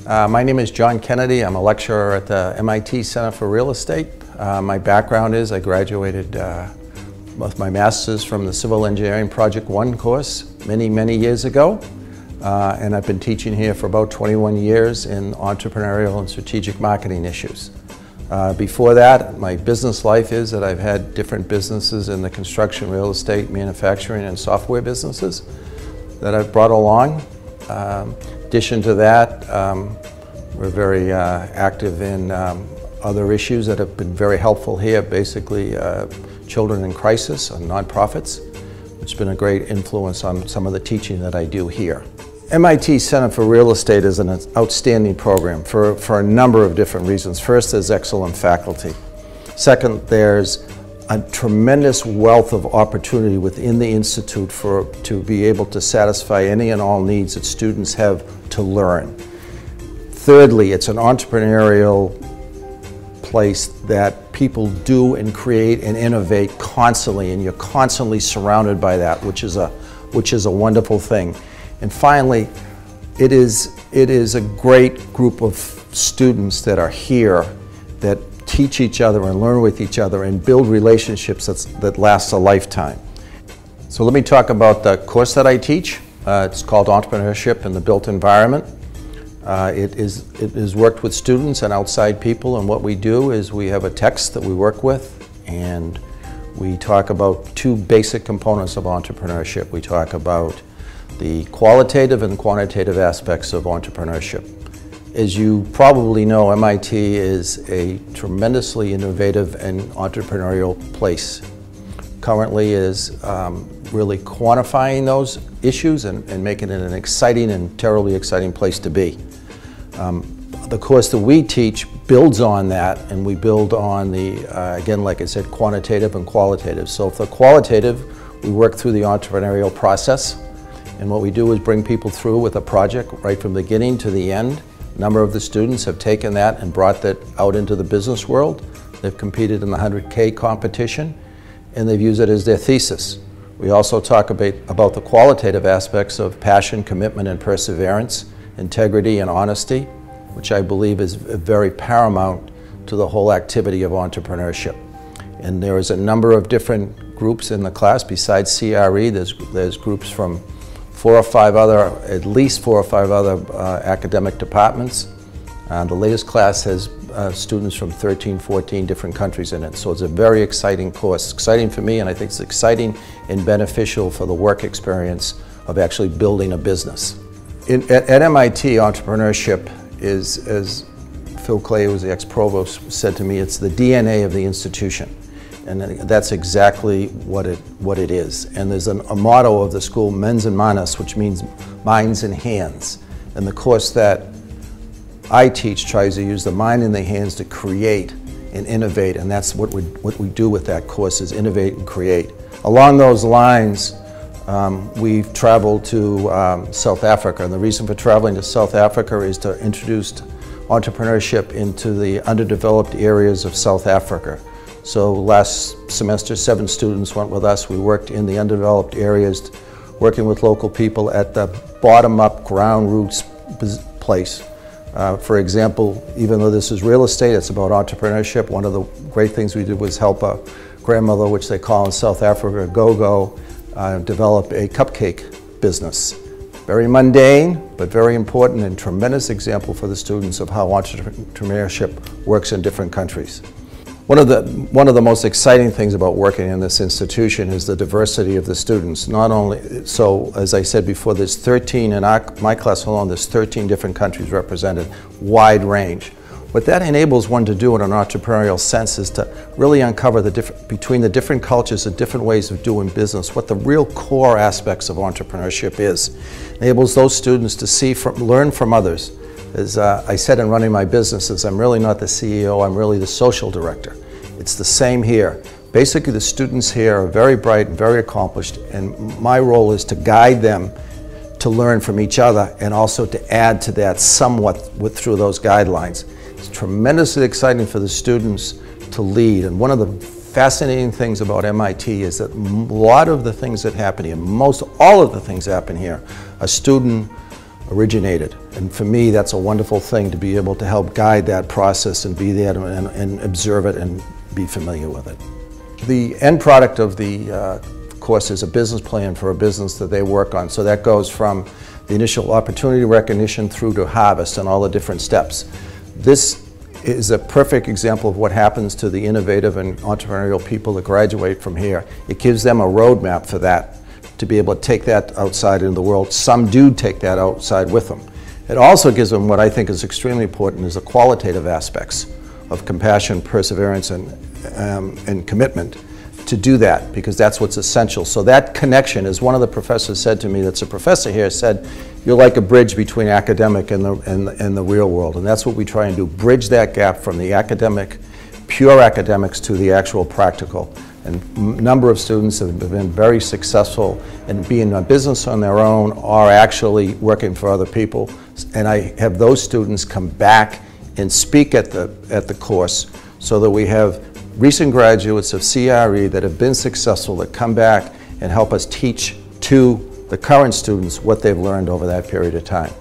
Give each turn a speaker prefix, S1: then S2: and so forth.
S1: My name is John Kennedy. I'm a lecturer at the MIT Center for Real Estate. My background is I graduated with my master's from the Civil Engineering Project 1 course many years ago. And I've been teaching here for about 21 years in entrepreneurial and strategic marketing issues. Before that, my business life is that I've had different businesses in the construction, real estate, manufacturing, and software businesses that I've brought along. In addition to that, we're very active in other issues that have been very helpful here, basically children in crisis and nonprofits, which has been a great influence on some of the teaching that I do here. MIT Center for Real Estate is an outstanding program for a number of different reasons. First, there's excellent faculty. Second, there's a tremendous wealth of opportunity within the Institute to be able to satisfy any and all needs that students have to learn. Thirdly, it's an entrepreneurial place that people do and create and innovate constantly, and you're constantly surrounded by that, which is a wonderful thing. And finally, it is a great group of students that are here that teach each other and learn with each other and build relationships that last a lifetime. So let me talk about the course that I teach. It's called Entrepreneurship in the Built Environment. It is worked with students and outside people, and what we do is we have a text that we work with, and we talk about two basic components of entrepreneurship. We talk about the qualitative and quantitative aspects of entrepreneurship. As you probably know, MIT is a tremendously innovative and entrepreneurial place. Currently is really quantifying those issues and making it an exciting and terribly exciting place to be. The course that we teach builds on that, and we build on the, again, like I said, quantitative and qualitative. So for the qualitative, we work through the entrepreneurial process. And what we do is bring people through with a project right from the beginning to the end. A number of the students have taken that and brought that out into the business world. They've competed in the 100K competition, and they've used it as their thesis. We also talk about the qualitative aspects of passion, commitment, and perseverance, integrity, and honesty, which I believe is very paramount to the whole activity of entrepreneurship. And there is a number of different groups in the class. Besides CRE, there's groups from at least four or five other academic departments. The latest class has students from 13, 14 different countries in it. So it's a very exciting course. Exciting for me, and I think it's exciting and beneficial for the work experience of actually building a business. At MIT, entrepreneurship is, as Phil Clay, who was the ex-provost, said to me, it's the DNA of the institution. And that's exactly what it is. And there's a motto of the school, Mens and Manos, which means minds and hands. And the course that I teach tries to use the mind and the hands to create and innovate, and that's what we do with that course, is innovate and create. Along those lines, we've traveled to South Africa, and the reason for traveling to South Africa is to introduce entrepreneurship into the underdeveloped areas of South Africa. So last semester, 7 students went with us. We worked in the undeveloped areas, working with local people at the bottom-up ground roots place. For example, even though this is real estate, it's about entrepreneurship. One of the great things we did was help a grandmother, which they call in South Africa, go-go, develop a cupcake business. Very mundane, but very important and tremendous example for the students of how entrepreneurship works in different countries. One of the most exciting things about working in this institution is the diversity of the students. Not only, so as I said before, there's 13, in my class alone, there's 13 different countries represented, wide range. What that enables one to do in an entrepreneurial sense is to really uncover between the different cultures and different ways of doing business, what the real core aspects of entrepreneurship is. Enables those students to learn from others. As I said in running my businesses, I'm really not the CEO, I'm really the social director. It's the same here. Basically, the students here are very bright and very accomplished, and my role is to guide them to learn from each other and also to add to that somewhat through those guidelines. It's tremendously exciting for the students to lead, and one of the fascinating things about MIT is that a lot of the things that happen here, most all of the things that happen here, a student originated. And for me, that's a wonderful thing to be able to help guide that process and be there and observe it and be familiar with it. The end product of the course is a business plan for a business that they work on. So that goes from the initial opportunity recognition through to harvest and all the different steps. This is a perfect example of what happens to the innovative and entrepreneurial people that graduate from here. It gives them a roadmap for that, to be able to take that outside into the world. Some do take that outside with them. It also gives them what I think is extremely important is the qualitative aspects of compassion, perseverance, and commitment to do that, because that's what's essential. So that connection, as one of the professors said to me, that's a professor here, said, you're like a bridge between academic and the real world. And that's what we try and do, bridge that gap from the academic, pure academics, to the actual practical. And a number of students have been very successful in being a business on their own or actually working for other people. And I have those students come back and speak at the course, so that we have recent graduates of CRE that have been successful that come back and help us teach to the current students what they've learned over that period of time.